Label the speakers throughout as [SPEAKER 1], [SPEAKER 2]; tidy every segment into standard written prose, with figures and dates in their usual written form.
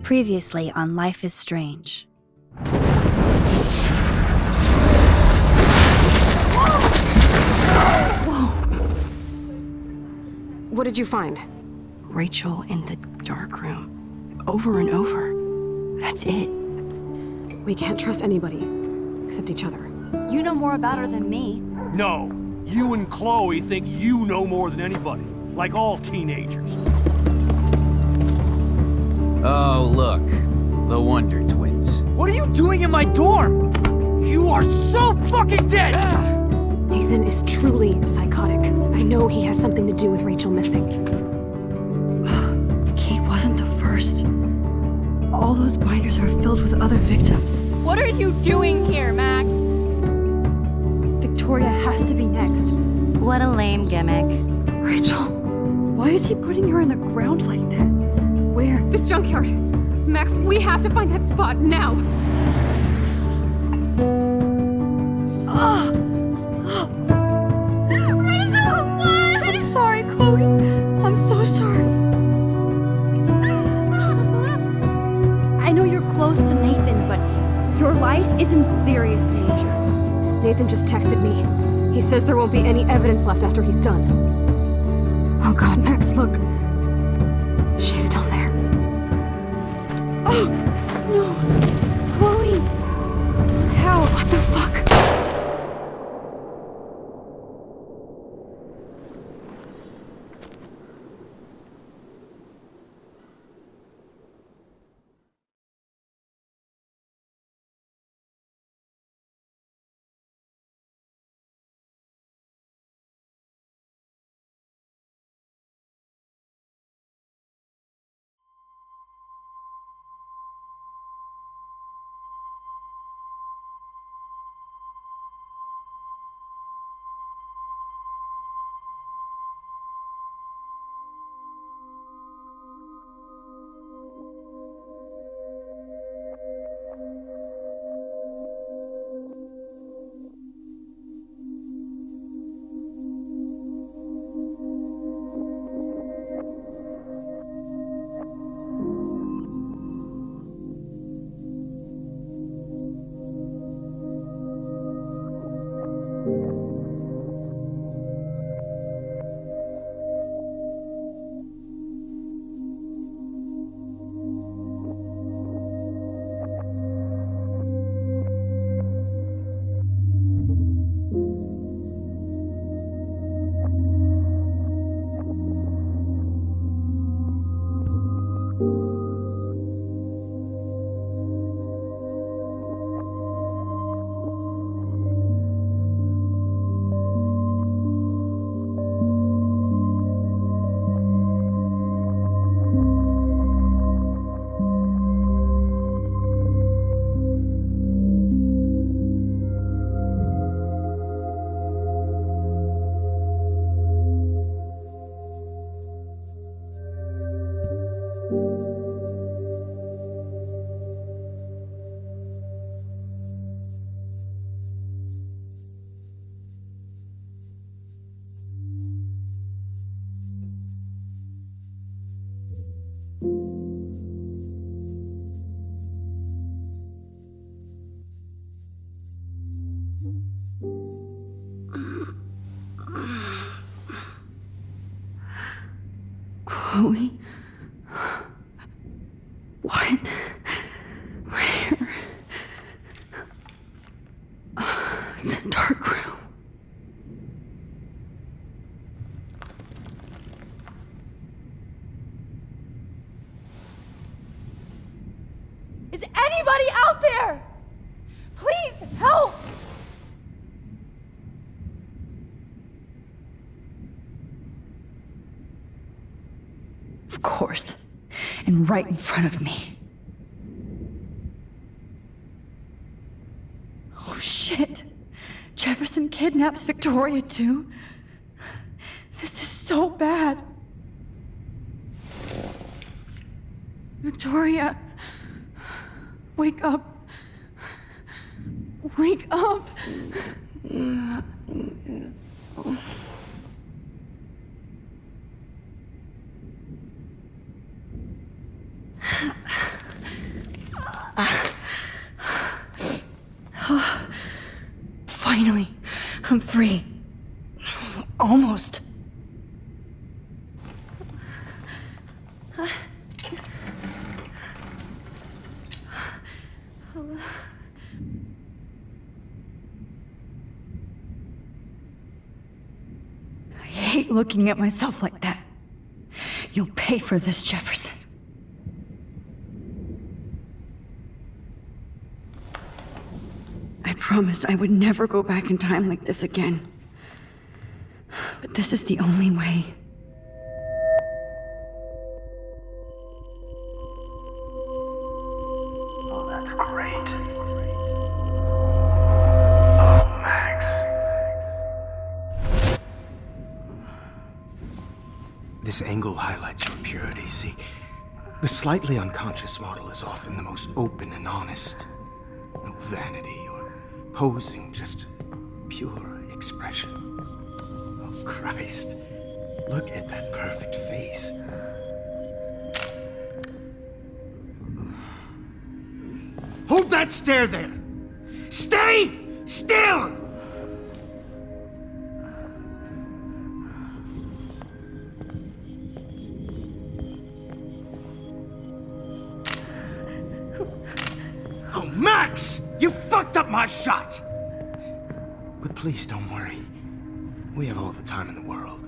[SPEAKER 1] Previously on Life is Strange.
[SPEAKER 2] Whoa! What did you find?
[SPEAKER 3] Rachel in the dark room. Over and over. That's it.
[SPEAKER 2] We can't trust anybody, except each other.
[SPEAKER 3] You know more about her than me.
[SPEAKER 4] No. You and Chloe think you know more than anybody. Like all teenagers.
[SPEAKER 5] Oh, look. The Wonder Twins.
[SPEAKER 4] What are you doing in my dorm? You are so fucking dead!
[SPEAKER 2] Nathan is truly psychotic. I know he has something to do with Rachel missing.
[SPEAKER 3] Kate wasn't the first. All those binders are filled with other victims.
[SPEAKER 6] What are you doing here, Max?
[SPEAKER 3] Victoria has to be next.
[SPEAKER 1] What a lame gimmick.
[SPEAKER 3] Rachel, why is he putting her in the ground like that? Where?
[SPEAKER 2] The junkyard! Max, we have to find that spot now!
[SPEAKER 3] Rachel, what? I'm sorry, Chloe. I'm so sorry. I know you're close to Nathan, but your life is in serious danger.
[SPEAKER 2] Nathan just texted me. He says there won't be any evidence left after he's done. Oh god, Max, look. She's still there.
[SPEAKER 3] Oh, no. Chloe. How?
[SPEAKER 2] What the fuck?
[SPEAKER 3] Chloe? What? Where? It's a dark room.
[SPEAKER 6] Is anybody out there? Please help!
[SPEAKER 3] Of course. And right in front of me. Oh shit. Jefferson kidnaps Victoria too. This is so bad. Victoria. Wake up. Wake up. Finally, I'm free. Almost. I hate looking at myself like that. You'll pay for this, Jefferson. I promised I would never go back in time like this again. But this is the only way.
[SPEAKER 7] Oh, that's great. Oh, Max.
[SPEAKER 8] This angle highlights your purity, see? The slightly unconscious model is often the most open and honest. No vanity or posing, just pure expression. Oh, Christ. Look at that perfect face. Hold that stare there! Stay still! Oh, Max! You fucked up my shot! But please don't worry. We have all the time in the world.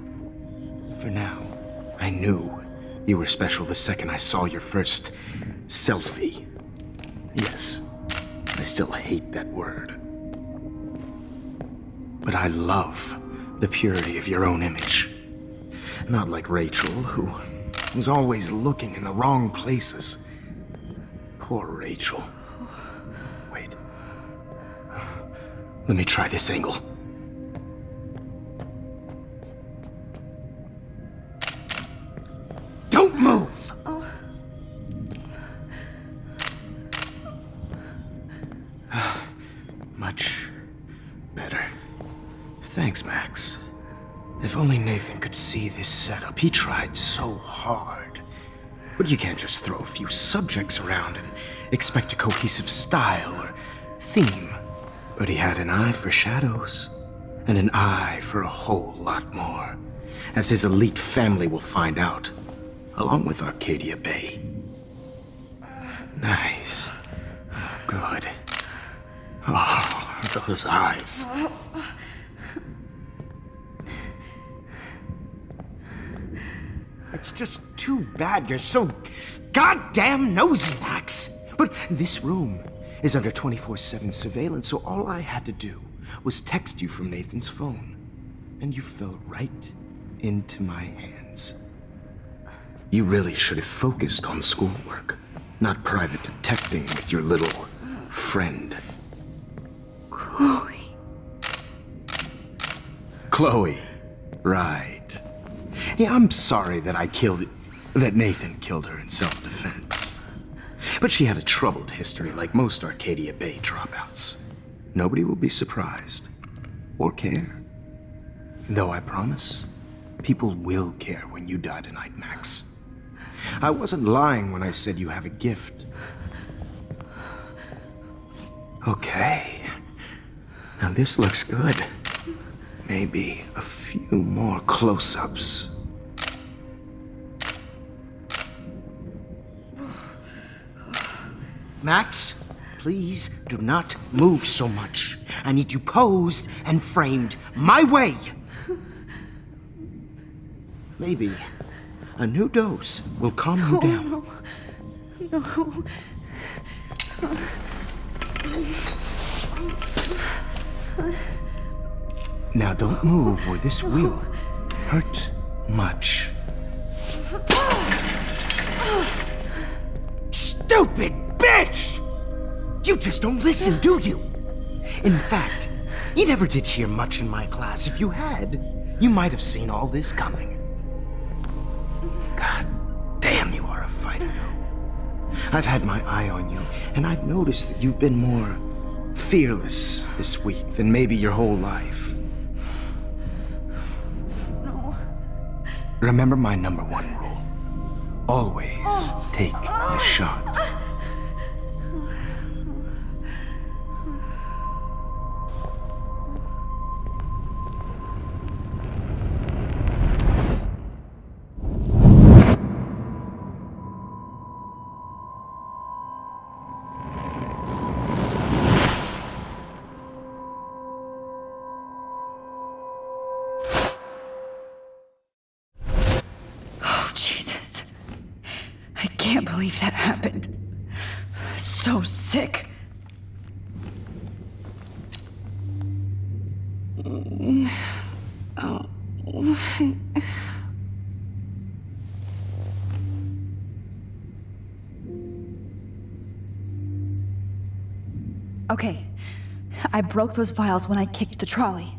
[SPEAKER 8] For now, I knew you were special the second I saw your first selfie. Yes, I still hate that word. But I love the purity of your own image. Not like Rachel, who was always looking in the wrong places. Poor Rachel. Wait. Let me try this angle. Don't move! Much better. Thanks, Max. If only Nathan could see this setup. He tried so hard. But you can't just throw a few subjects around and expect a cohesive style or theme. But he had an eye for shadows, and an eye for a whole lot more, as his elite family will find out, along with Arcadia Bay. Nice. Good. Oh, those eyes. It's just too bad you're so goddamn nosy, Max. But this room is under 24/7 surveillance, so all I had to do was text you from Nathan's phone. And you fell right into my hands. You really should have focused on schoolwork, not private detecting with your little friend.
[SPEAKER 3] Chloe.
[SPEAKER 8] Chloe. Right. Yeah, I'm sorry that that Nathan killed her in self-defense. But she had a troubled history like most Arcadia Bay dropouts. Nobody will be surprised. Or care. Though I promise, people will care when you die tonight, Max. I wasn't lying when I said you have a gift. Okay. Now this looks good. Maybe a few more close-ups. Max, please do not move so much. I need you posed and framed my way. Maybe a new dose will calm you down.
[SPEAKER 3] No.
[SPEAKER 8] Now don't move or this will hurt much. Stupid bitch! You just don't listen, do you? In fact, you never did hear much in my class. If you had, you might have seen all this coming. God damn, you are a fighter, though. I've had my eye on you, and I've noticed that you've been more fearless this week than maybe your whole life.
[SPEAKER 3] No.
[SPEAKER 8] Remember my number one rule. Always take the shot.
[SPEAKER 3] can't believe that happened. So sick. Okay, I broke those vials when I kicked the trolley.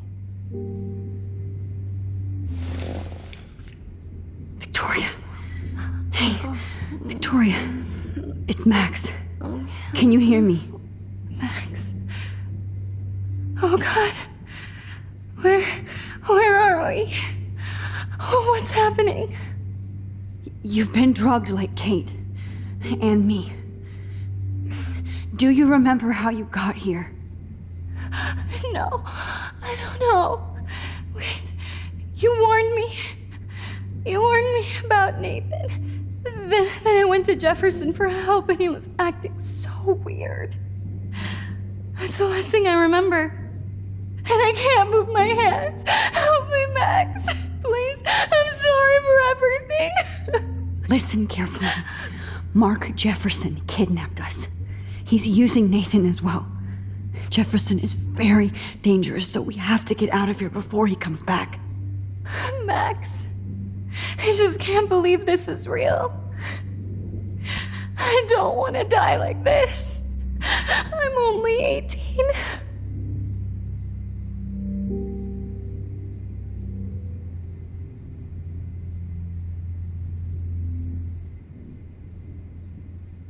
[SPEAKER 3] Victoria. Hey, Victoria. It's Max. Can you hear me?
[SPEAKER 6] Max. Oh God. Where are we? Oh, what's happening?
[SPEAKER 3] You've been drugged like Kate. And me. Do you remember how you got here?
[SPEAKER 6] No, I don't know. Wait, you warned me. You warned me about Nathan. Then I went to Jefferson for help and he was acting so weird. That's the last thing I remember. And I can't move my hands. Help me, Max. Please, I'm sorry for everything.
[SPEAKER 3] Listen carefully. Mark Jefferson kidnapped us. He's using Nathan as well. Jefferson is very dangerous, so we have to get out of here before he comes back.
[SPEAKER 6] Max, I just can't believe this is real. I don't want to die like this. I'm only 18.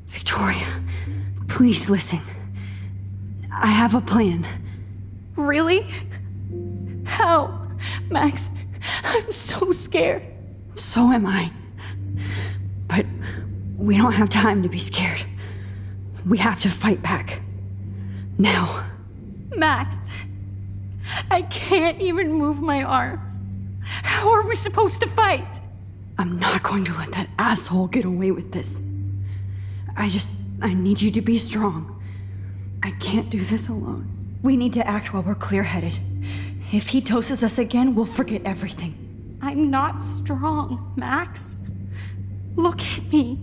[SPEAKER 3] Victoria, please listen. I have a plan.
[SPEAKER 6] Really? How? Max, I'm so scared.
[SPEAKER 3] So am I. But we don't have time to be scared. We have to fight back. Now.
[SPEAKER 6] Max, I can't even move my arms. How are we supposed to fight?
[SPEAKER 3] I'm not going to let that asshole get away with this. I need you to be strong. I can't do this alone. We need to act while we're clear-headed. If he doses us again, we'll forget everything.
[SPEAKER 6] I'm not strong, Max. Look at me.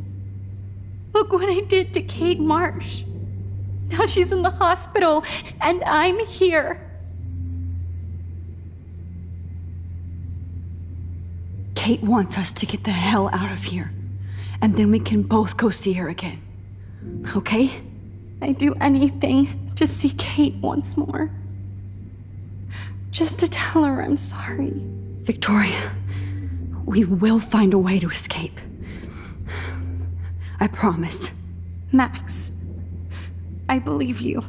[SPEAKER 6] Look what I did to Kate Marsh. Now she's in the hospital, and I'm here.
[SPEAKER 3] Kate wants us to get the hell out of here, and then we can both go see her again. Okay?
[SPEAKER 6] I'd do anything to see Kate once more. Just to tell her I'm sorry.
[SPEAKER 3] Victoria, we will find a way to escape. I promise.
[SPEAKER 6] Max, I believe you.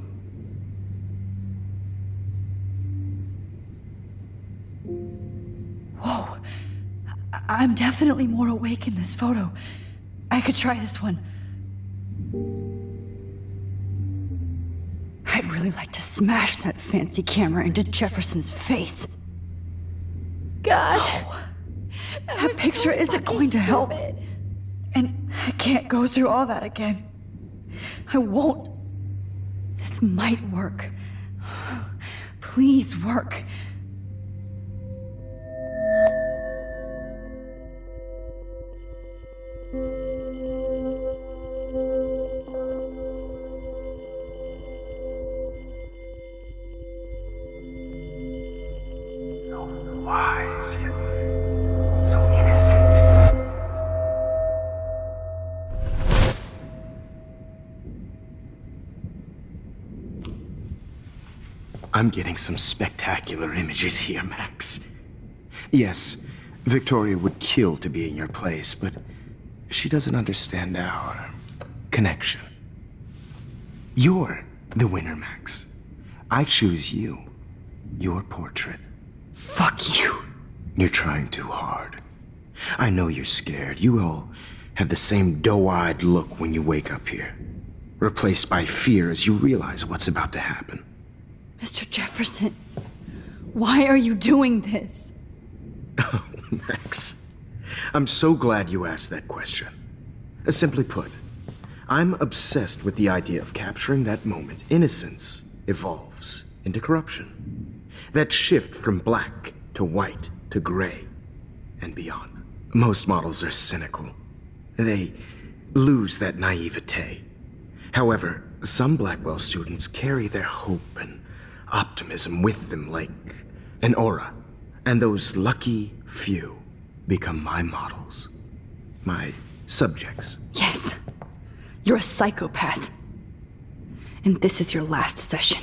[SPEAKER 3] Whoa. I'm definitely more awake in this photo. I could try this one. I'd really like to smash that fancy camera into Jefferson's face.
[SPEAKER 6] God.
[SPEAKER 3] That picture isn't going to help. And I can't go through all that again. I won't. This might work. Please work.
[SPEAKER 7] Wise, yet so innocent.
[SPEAKER 8] I'm getting some spectacular images here, Max. Yes, Victoria would kill to be in your place, but she doesn't understand our connection. You're the winner, Max. I choose you. Your portrait.
[SPEAKER 3] Fuck you.
[SPEAKER 8] You're trying too hard. I know you're scared. You all have the same doe-eyed look when you wake up here, replaced by fear as you realize what's about to happen.
[SPEAKER 3] Mr. Jefferson, why are you doing this?
[SPEAKER 8] Oh, Max, I'm so glad you asked that question. Simply put, I'm obsessed with the idea of capturing that moment innocence evolves into corruption. That shift from black to white to gray and beyond. Most models are cynical. They lose that naivete. However, some Blackwell students carry their hope and optimism with them like an aura, and those lucky few become my models, my subjects.
[SPEAKER 3] Yes, you're a psychopath. And this is your last session.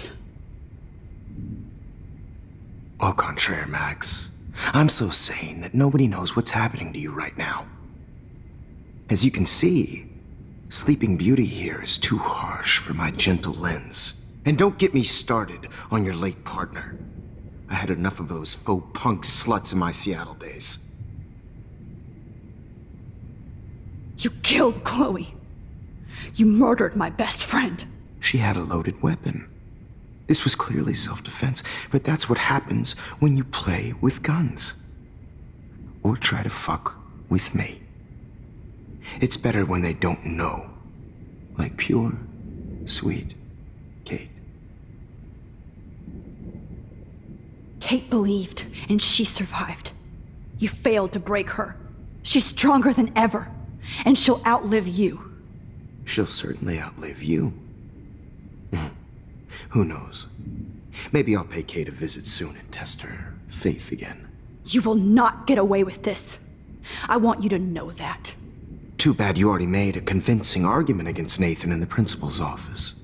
[SPEAKER 8] Au contraire, Max. I'm so sane that nobody knows what's happening to you right now. As you can see, Sleeping Beauty here is too harsh for my gentle lens. And don't get me started on your late partner. I had enough of those faux punk sluts in my Seattle days.
[SPEAKER 3] You killed Chloe. You murdered my best friend.
[SPEAKER 8] She had a loaded weapon. This was clearly self-defense, but that's what happens when you play with guns. Or try to fuck with me. It's better when they don't know. Like pure, sweet Kate.
[SPEAKER 3] Kate believed, and she survived. You failed to break her. She's stronger than ever, and she'll outlive you.
[SPEAKER 8] She'll certainly outlive you. Who knows? Maybe I'll pay Kate a visit soon and test her faith again.
[SPEAKER 3] You will not get away with this. I want you to know that.
[SPEAKER 8] Too bad you already made a convincing argument against Nathan in the principal's office.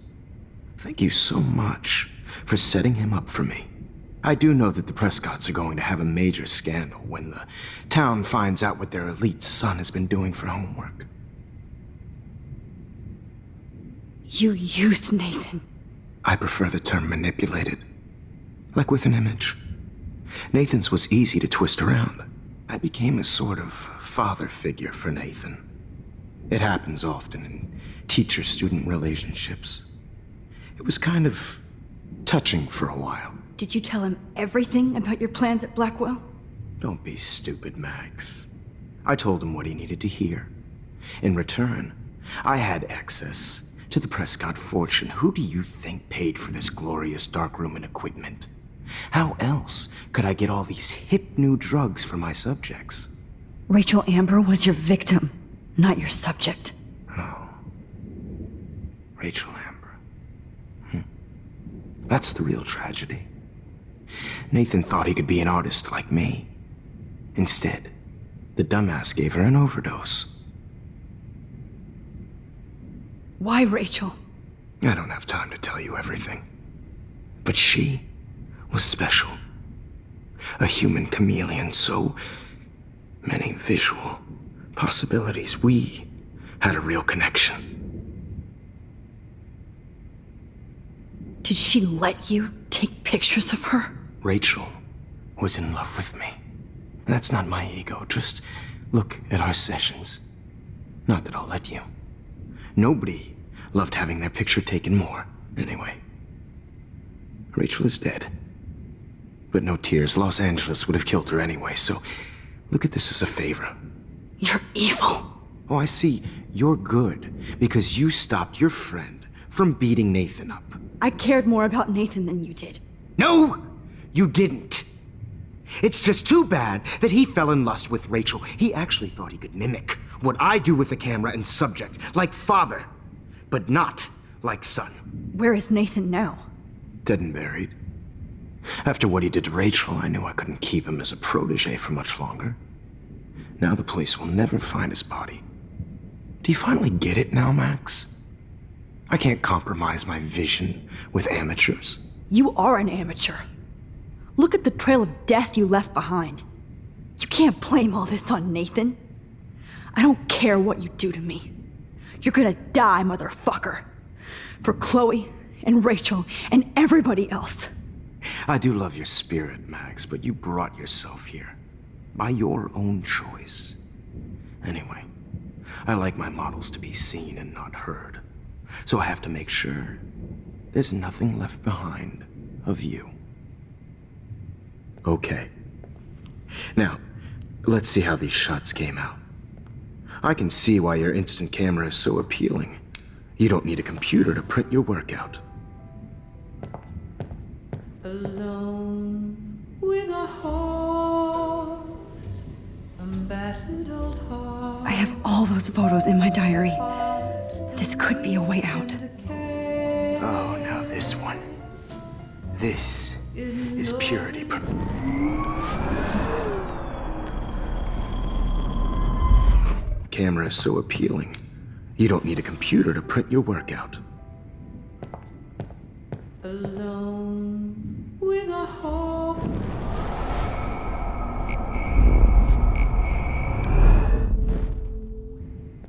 [SPEAKER 8] Thank you so much for setting him up for me. I do know that the Prescotts are going to have a major scandal when the town finds out what their elite son has been doing for homework.
[SPEAKER 3] You used Nathan.
[SPEAKER 8] I prefer the term manipulated. Like with an image. Nathan's was easy to twist around. I became a sort of father figure for Nathan. It happens often in teacher-student relationships. It was kind of touching for a while.
[SPEAKER 3] Did you tell him everything about your plans at Blackwell?
[SPEAKER 8] Don't be stupid, Max. I told him what he needed to hear. In return, I had access to the Prescott fortune. Who do you think paid for this glorious darkroom and equipment? How else could I get all these hip new drugs for my subjects?
[SPEAKER 3] Rachel Amber was your victim, not your subject.
[SPEAKER 8] Oh. Rachel Amber. That's the real tragedy. Nathan thought he could be an artist like me. Instead, the dumbass gave her an overdose.
[SPEAKER 3] Why Rachel?
[SPEAKER 8] I don't have time to tell you everything. But she was special. A human chameleon, so many visual possibilities. We had a real connection.
[SPEAKER 3] Did she let you take pictures of her?
[SPEAKER 8] Rachel was in love with me. That's not my ego. Just look at our sessions. Not that I'll let you. Nobody loved having their picture taken more, anyway. Rachel is dead. But no tears. Los Angeles would have killed her anyway, so look at this as a favor.
[SPEAKER 3] You're evil.
[SPEAKER 8] Oh, I see. You're good because you stopped your friend from beating Nathan up.
[SPEAKER 3] I cared more about Nathan than you did.
[SPEAKER 8] No, you didn't. It's just too bad that he fell in lust with Rachel. He actually thought he could mimic what I do with the camera and subject, like father, but not like son.
[SPEAKER 3] Where is Nathan now?
[SPEAKER 8] Dead and buried. After what he did to Rachel, I knew I couldn't keep him as a protege for much longer. Now the police will never find his body. Do you finally get it now, Max? I can't compromise my vision with amateurs.
[SPEAKER 3] You are an amateur. Look at the trail of death you left behind. You can't blame all this on Nathan. I don't care what you do to me. You're gonna die, motherfucker. For Chloe and Rachel and everybody else.
[SPEAKER 8] I do love your spirit, Max, but you brought yourself here. By your own choice. Anyway, I like my models to be seen and not heard. So I have to make sure there's nothing left behind of you. Okay. Now, let's see how these shots came out. I can see why your instant camera is so appealing. You don't need a computer to print your work out.
[SPEAKER 9] Alone with a heart, a battered old heart.
[SPEAKER 3] I have all those photos in my diary. This could be a way out.
[SPEAKER 8] Oh, now this one. This is purity. Camera is so appealing. You don't need a computer to print your work out.
[SPEAKER 9] Alone with a hope.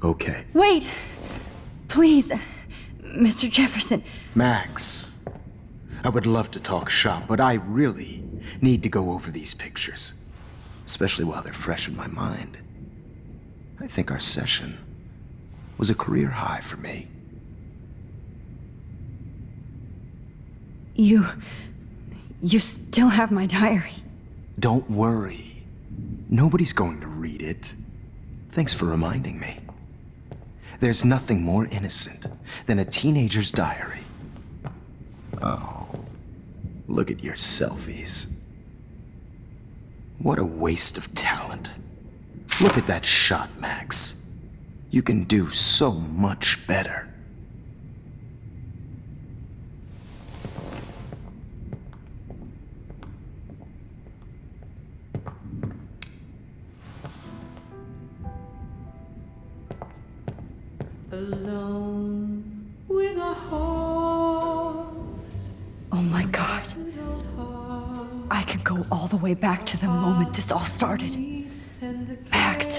[SPEAKER 8] Okay.
[SPEAKER 3] Wait! Please, Mr. Jefferson.
[SPEAKER 8] Max, I would love to talk shop, but I really need to go over these pictures, especially while they're fresh in my mind. I think our session was a career high for me.
[SPEAKER 3] You still have my diary.
[SPEAKER 8] Don't worry. Nobody's going to read it. Thanks for reminding me. There's nothing more innocent than a teenager's diary. Oh, look at your selfies. What a waste of talent. Look at that shot, Max. You can do so much better.
[SPEAKER 9] Alone with a heart.
[SPEAKER 3] Oh my god. I can go all the way back to the moment this all started. Max,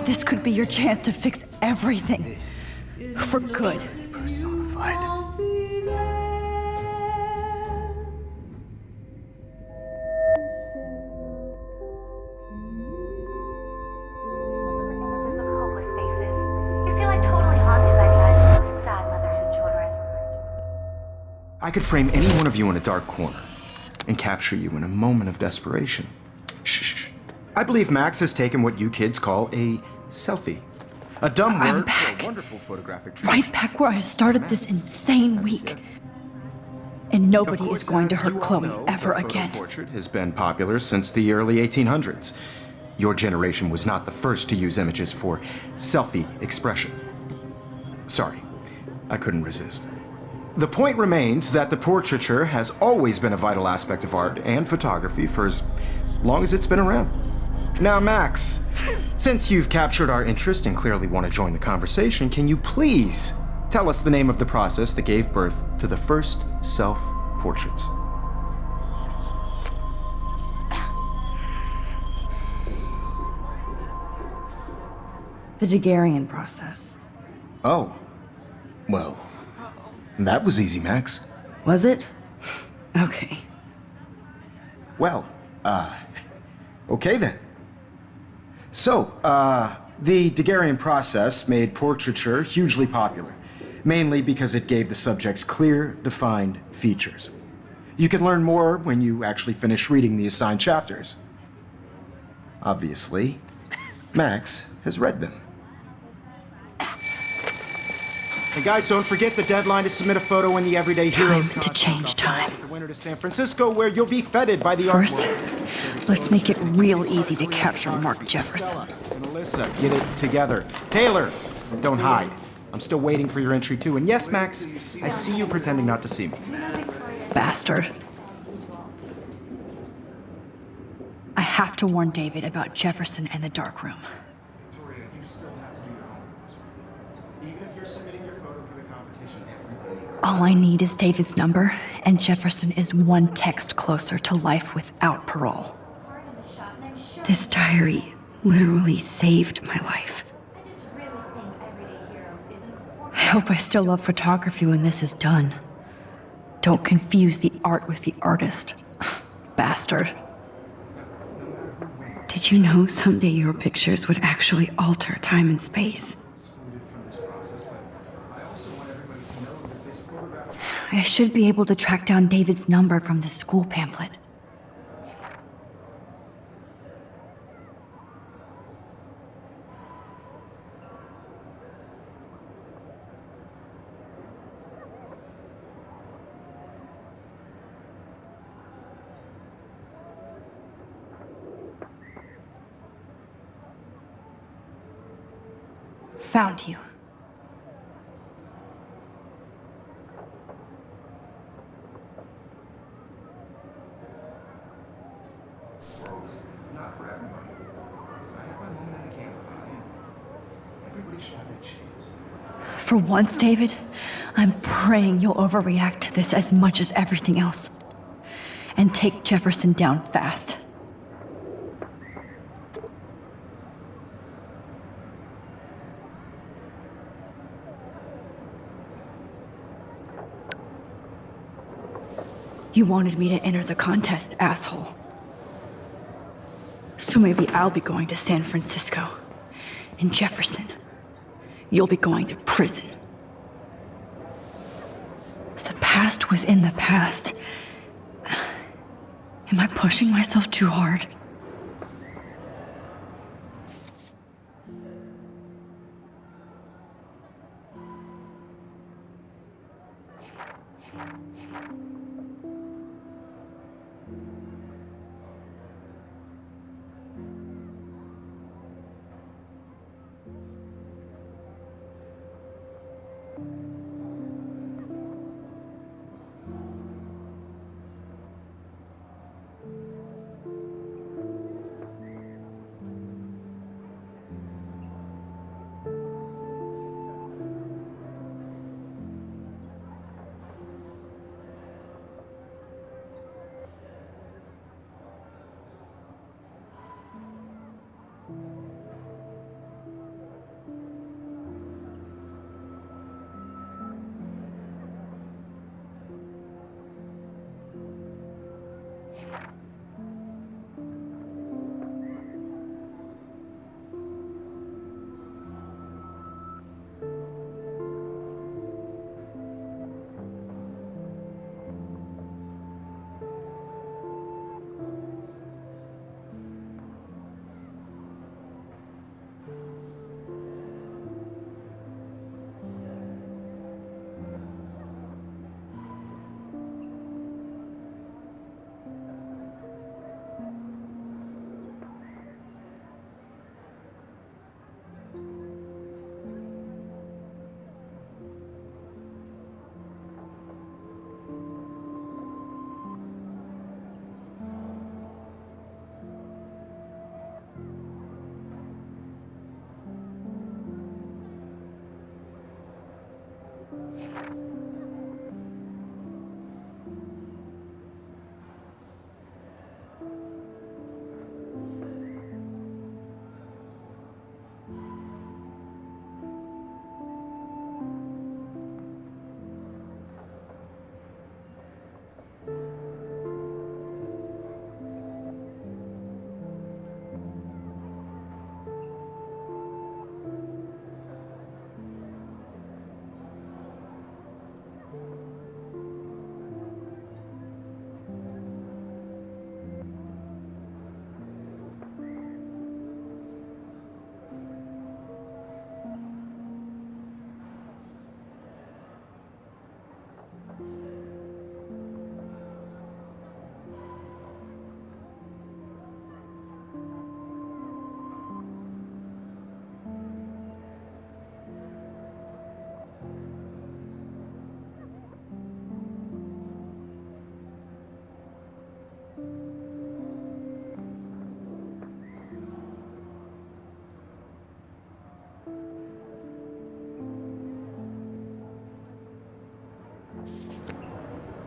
[SPEAKER 3] this could be your chance to fix everything.
[SPEAKER 8] This
[SPEAKER 3] For good.
[SPEAKER 8] personified.
[SPEAKER 9] I'll be there.
[SPEAKER 10] Images of hopeless faces. You feel like totally haunted by the eyes of those sad mothers and children.
[SPEAKER 8] I could frame any one of you in a dark corner and capture you in a moment of desperation. Shh. I believe Max has taken what you kids call a selfie. A dumb
[SPEAKER 3] I'm
[SPEAKER 8] word
[SPEAKER 3] back.
[SPEAKER 8] for a wonderful photographic tradition.
[SPEAKER 3] Right back where I started this insane week. And nobody
[SPEAKER 8] Of course,
[SPEAKER 3] is going to
[SPEAKER 8] as
[SPEAKER 3] hurt
[SPEAKER 8] you all
[SPEAKER 3] Chloe
[SPEAKER 8] know,
[SPEAKER 3] ever
[SPEAKER 8] the photo
[SPEAKER 3] again.
[SPEAKER 8] portrait has been popular since the early 1800s. Your generation was not the first to use images for selfie expression. Sorry, I couldn't resist. The point remains that the portraiture has always been a vital aspect of art and photography for as long as it's been around. Now, Max, since you've captured our interest and clearly want to join the conversation, can you please tell us the name of the process that gave birth to the first self-portraits?
[SPEAKER 3] The Daguerrean process.
[SPEAKER 8] Oh, well, that was easy, Max.
[SPEAKER 3] Was it? Okay.
[SPEAKER 8] Well, okay then. So, the Daguerrean process made portraiture hugely popular, mainly because it gave the subjects clear, defined features. You can learn more when you actually finish reading the assigned chapters. Obviously, Max has read them. And guys, don't forget the deadline to submit a photo in the Everyday Heroes
[SPEAKER 3] Time to change time.
[SPEAKER 8] The winter to San Francisco, where you'll be feted by the art
[SPEAKER 3] First,
[SPEAKER 8] world.
[SPEAKER 3] let's make it real easy to capture Mark Jefferson.
[SPEAKER 8] And Alyssa, get it together. Taylor, don't hide. I'm still waiting for your entry too. And yes, Max, I see you pretending not to see me.
[SPEAKER 3] Bastard. I have to warn David about Jefferson and the dark room.
[SPEAKER 8] Victoria, you still have to do your homework. Even if you're submitting your photo for the competition every day.
[SPEAKER 3] All I need is David's number, and Jefferson is one text closer to life without parole. This diary literally saved my life. I hope I still love photography when this is done. Don't confuse the art with the artist. Bastard. Did you know someday your pictures would actually alter time and space? I should be able to track down David's number from this school pamphlet. Found you.
[SPEAKER 8] falls, not for everybody. I have my moment in the camera eye, and everybody should have that chance.
[SPEAKER 3] For once, David, I'm praying you'll overreact to this as much as everything else. And take Jefferson down fast. You wanted me to enter the contest, asshole. So maybe I'll be going to San Francisco. And Jefferson, you'll be going to prison. The past within the past. Am I pushing myself too hard?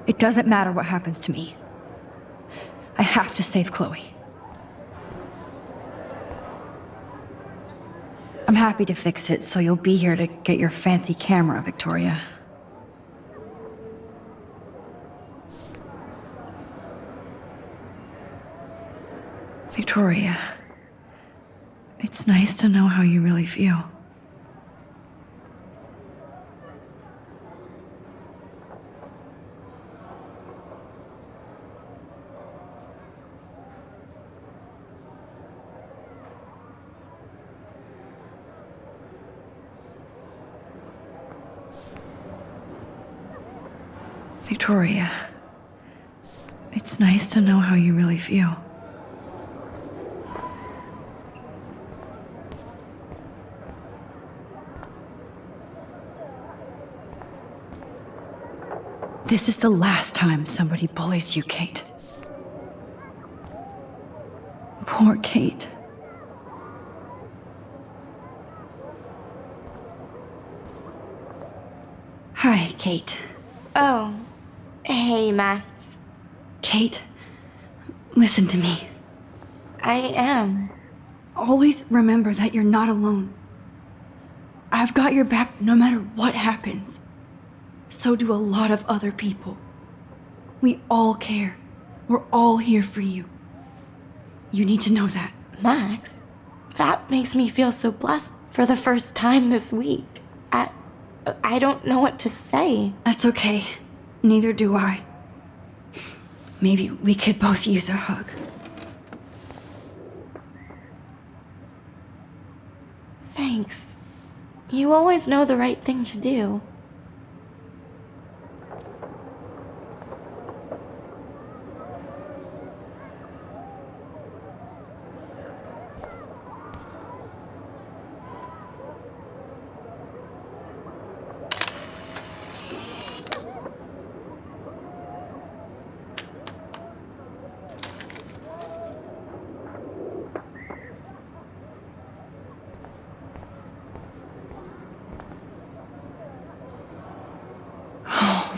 [SPEAKER 3] It doesn't matter what happens to me. I have to save Chloe. I'm happy to fix it, so you'll be here to get your fancy camera, Victoria. Victoria, it's nice to know how you really feel. Victoria, it's nice to know how you really feel. This is the last time somebody bullies you, Kate. Poor Kate. Hi, Kate.
[SPEAKER 6] Oh, hey, Max.
[SPEAKER 3] Kate, listen to me.
[SPEAKER 6] I am.
[SPEAKER 3] Always remember that you're not alone. I've got your back no matter what happens. So do a lot of other people. We all care. We're all here for you. You need to know that.
[SPEAKER 6] Max, that makes me feel so blessed for the first time this week. I don't know what to say.
[SPEAKER 3] That's okay. Neither do I. Maybe we could both use a hug.
[SPEAKER 6] Thanks. You always know the right thing to do.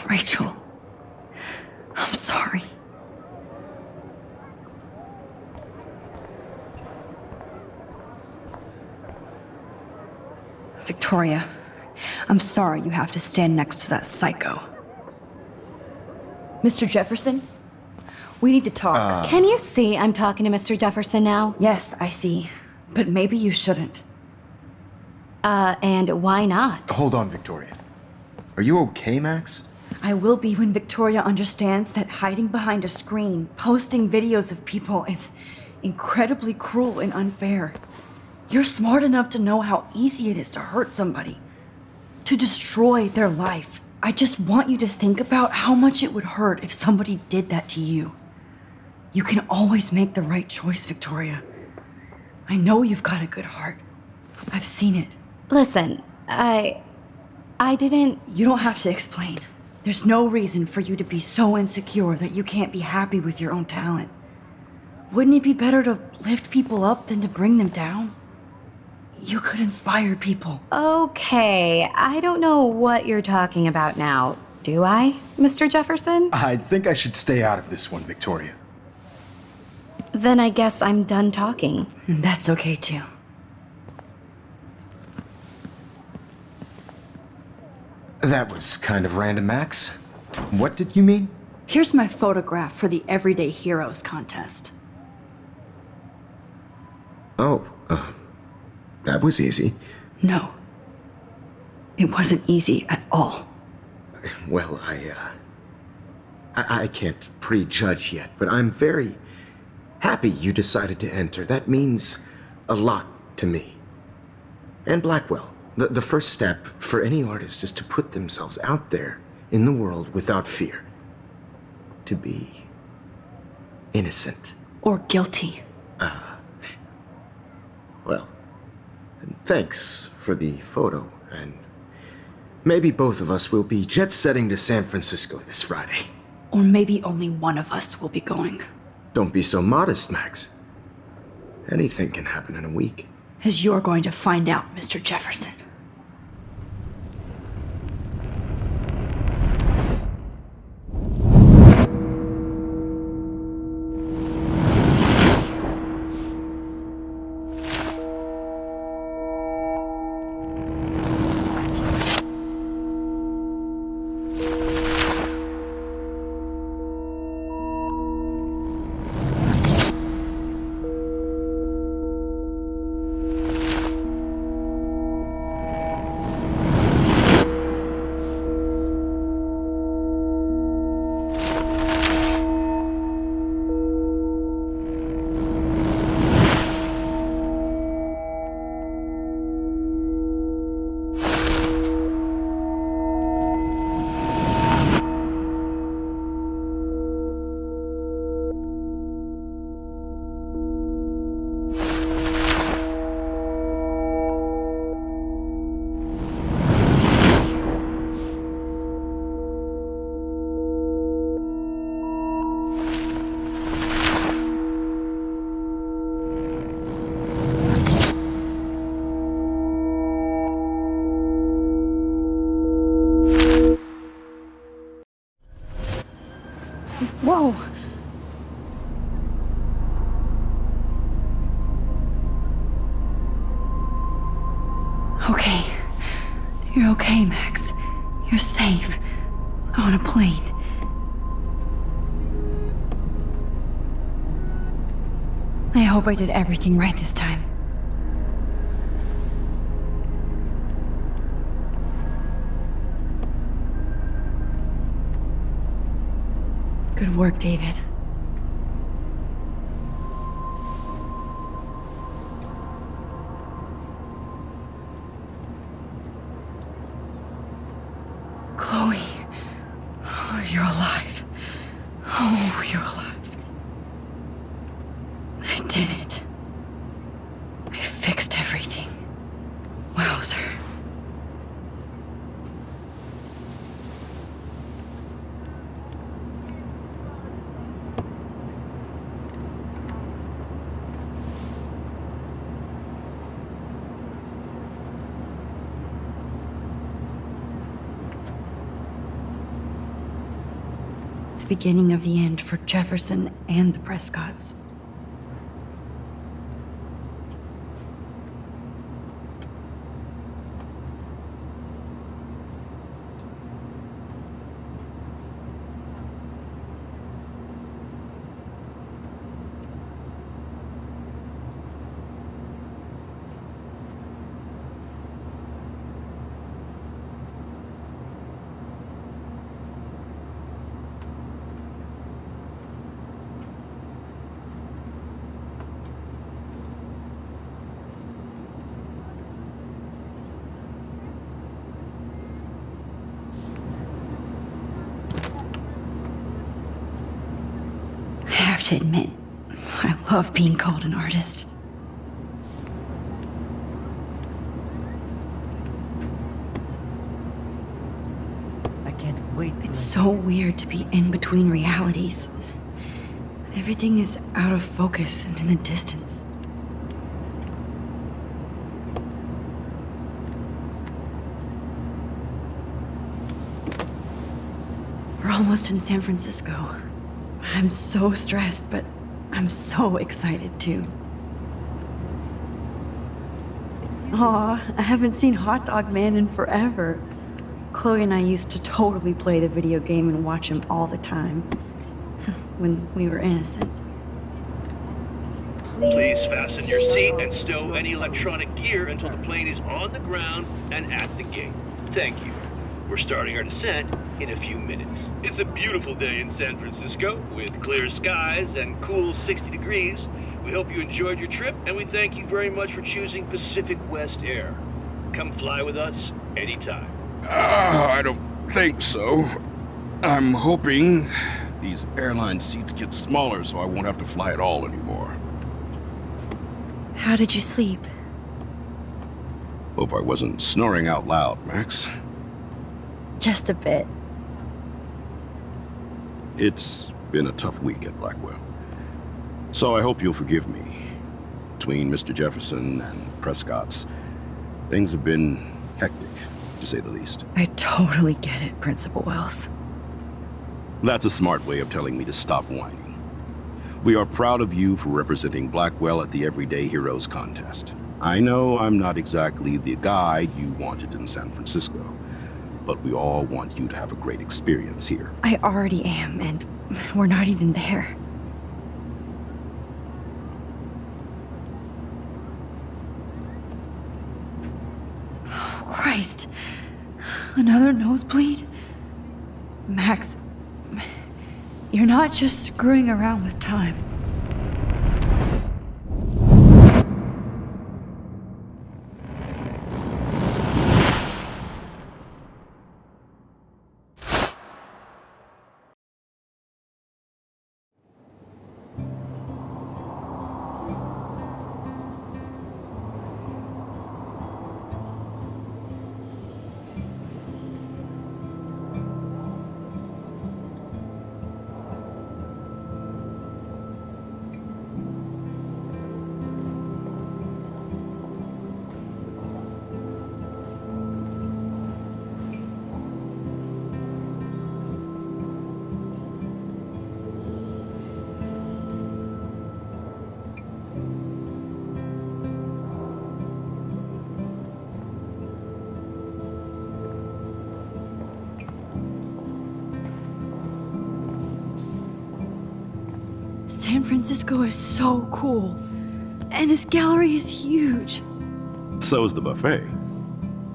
[SPEAKER 3] Rachel, I'm sorry. Victoria, I'm sorry you have to stand next to that psycho. Mr. Jefferson, we need to talk.
[SPEAKER 1] Can you see I'm talking to Mr. Jefferson now?
[SPEAKER 3] Yes, I see. But maybe you shouldn't.
[SPEAKER 1] And why not?
[SPEAKER 8] Hold on, Victoria. Are you okay, Max?
[SPEAKER 3] I will be when Victoria understands that hiding behind a screen, posting videos of people is incredibly cruel and unfair. You're smart enough to know how easy it is to hurt somebody, to destroy their life. I just want you to think about how much it would hurt if somebody did that to you. You can always make the right choice, Victoria. I know you've got a good heart. I've seen it.
[SPEAKER 1] Listen, I didn't...
[SPEAKER 3] You don't have to explain. There's no reason for you to be so insecure that you can't be happy with your own talent. Wouldn't it be better to lift people up than to bring them down? You could inspire people.
[SPEAKER 1] Okay, I don't know what you're talking about now. Do I, Mr. Jefferson?
[SPEAKER 8] I think I should stay out of this one, Victoria.
[SPEAKER 1] Then I guess I'm done talking.
[SPEAKER 3] And that's okay too.
[SPEAKER 8] That was kind of random, Max. What did you mean?
[SPEAKER 3] Here's my photograph for the Everyday Heroes contest.
[SPEAKER 8] Oh, that was easy.
[SPEAKER 3] No. It wasn't easy at all.
[SPEAKER 8] Well, I can't prejudge yet, but I'm very happy you decided to enter. That means a lot to me. And Blackwell. The first step for any artist is to put themselves out there in the world without fear. To be innocent.
[SPEAKER 3] Or guilty.
[SPEAKER 8] Well, thanks for the photo, and maybe both of us will be jet-setting to San Francisco this Friday.
[SPEAKER 3] Or maybe only one of us will be going.
[SPEAKER 8] Don't be so modest, Max. Anything can happen in a week.
[SPEAKER 3] As you're going to find out, Mr. Jefferson. You're okay, Max. You're safe. On a plane. I hope I did everything right this time. Good work, David. Chloe. Oh, you're alive. Oh, you're alive. I did it. I fixed everything. Wowzer. The beginning of the end for Jefferson and the Prescotts. I have to admit, I love being called an artist.
[SPEAKER 11] I can't wait.
[SPEAKER 3] It's so weird to be in between realities. Everything is out of focus and in the distance. We're almost in San Francisco. I'm so stressed, but I'm so excited too. Aw, I haven't seen Hot Dog Man in forever. Chloe and I used to totally play the video game and watch him all the time. When we were innocent.
[SPEAKER 12] Please fasten your seat and stow any electronic gear until the plane is on the ground and at the gate. Thank you. We're starting our descent in a few minutes. It's a beautiful day in San Francisco with clear skies and cool 60 degrees. We hope you enjoyed your trip, and we thank you very much for choosing Pacific West Air. Come fly with us anytime.
[SPEAKER 8] I don't think so. I'm hoping these airline seats get smaller so I won't have to fly at all anymore.
[SPEAKER 3] How did you sleep?
[SPEAKER 8] Hope I wasn't snoring out loud, Max.
[SPEAKER 3] Just a bit.
[SPEAKER 8] It's been a tough week at Blackwell. So I hope you'll forgive me. Between Mr. Jefferson and Prescott's, things have been hectic, to say the least.
[SPEAKER 3] I totally get it, Principal Wells.
[SPEAKER 8] That's a smart way of telling me to stop whining. We are proud of you for representing Blackwell at the Everyday Heroes contest. I know I'm not exactly the guide you wanted in San Francisco, but we all want you to have a great experience here.
[SPEAKER 3] I already am, and we're not even there. Oh, Christ. Another nosebleed? Max, you're not just screwing around with time. Francisco is so cool. And this gallery is huge.
[SPEAKER 13] So's the buffet.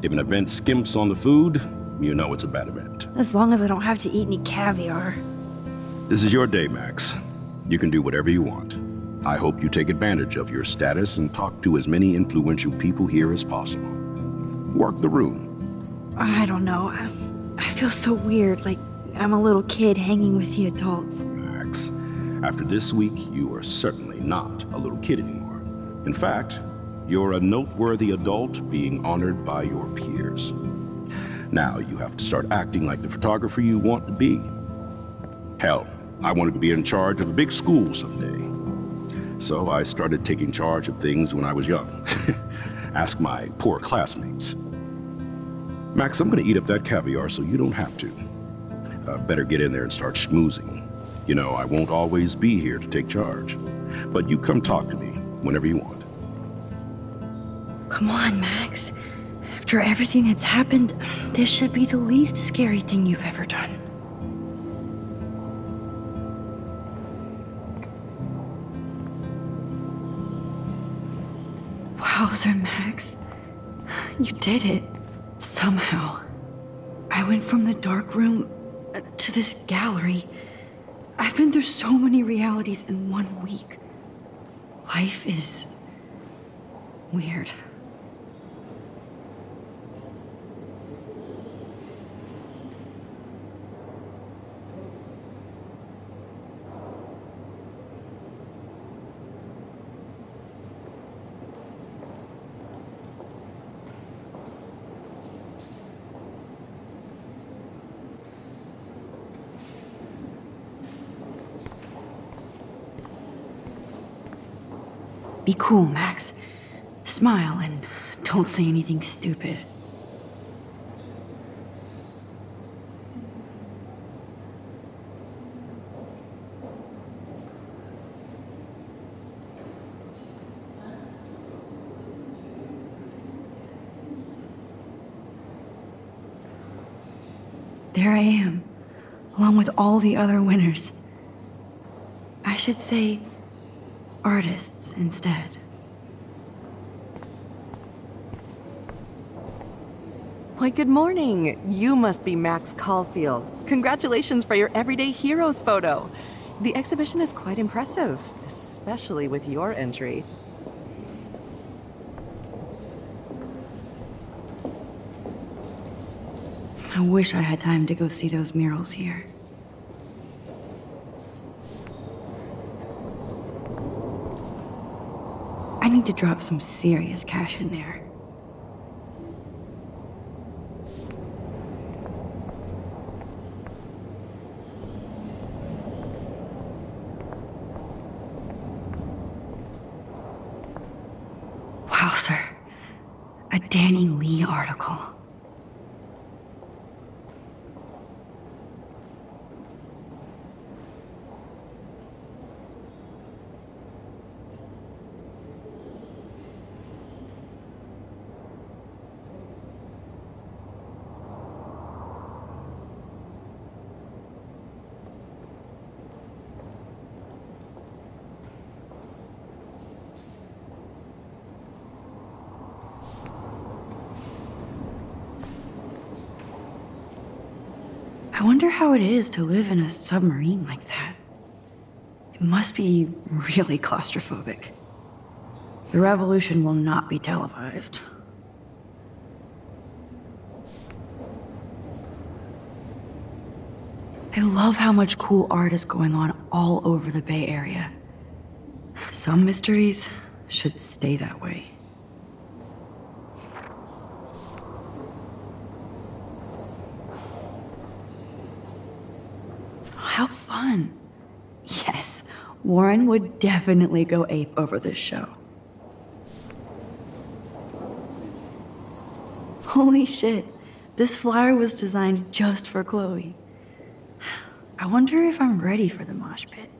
[SPEAKER 13] If an event skimps on the food, you know it's a bad event.
[SPEAKER 3] As long as I don't have to eat any caviar.
[SPEAKER 13] This is your day, Max. You can do whatever you want. I hope you take advantage of your status and talk to as many influential people here as possible. Work the room.
[SPEAKER 3] I don't know. I feel so weird, like I'm a little kid hanging with the adults.
[SPEAKER 13] Max, after this week, you are certainly not a little kid anymore. In fact, you're a noteworthy adult being honored by your peers. Now you have to start acting like the photographer you want to be. Hell, I wanted to be in charge of a big school someday. So I started taking charge of things when I was young. Ask my poor classmates. Max, I'm gonna eat up that caviar so you don't have to. Better get in there and start schmoozing. You know, I won't always be here to take charge. But you come talk to me whenever you want.
[SPEAKER 3] Come on, Max. After everything that's happened, this should be the least scary thing you've ever done. Wowzer, Max. You did it. Somehow. I went from the dark room to this gallery. I've been through so many realities in 1 week. Life is weird. Be cool, Max. Smile and don't say anything stupid. There I am, along with all the other winners. I should say artists instead.
[SPEAKER 14] Why, good morning. You must be Max Caulfield. Congratulations for your Everyday Heroes photo. The exhibition is quite impressive, especially with your entry.
[SPEAKER 3] I wish I had time to go see those murals here. I need to drop some serious cash in there. Wowzer. A Danny Lee article. I wonder how it is to live in a submarine like that. It must be really claustrophobic. The revolution will not be televised. I love how much cool art is going on all over the Bay Area. Some mysteries should stay that way. How fun. Yes, Warren would definitely go ape over this show. Holy shit, this flyer was designed just for Chloe. I wonder if I'm ready for the mosh pit.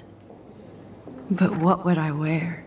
[SPEAKER 3] But what would I wear?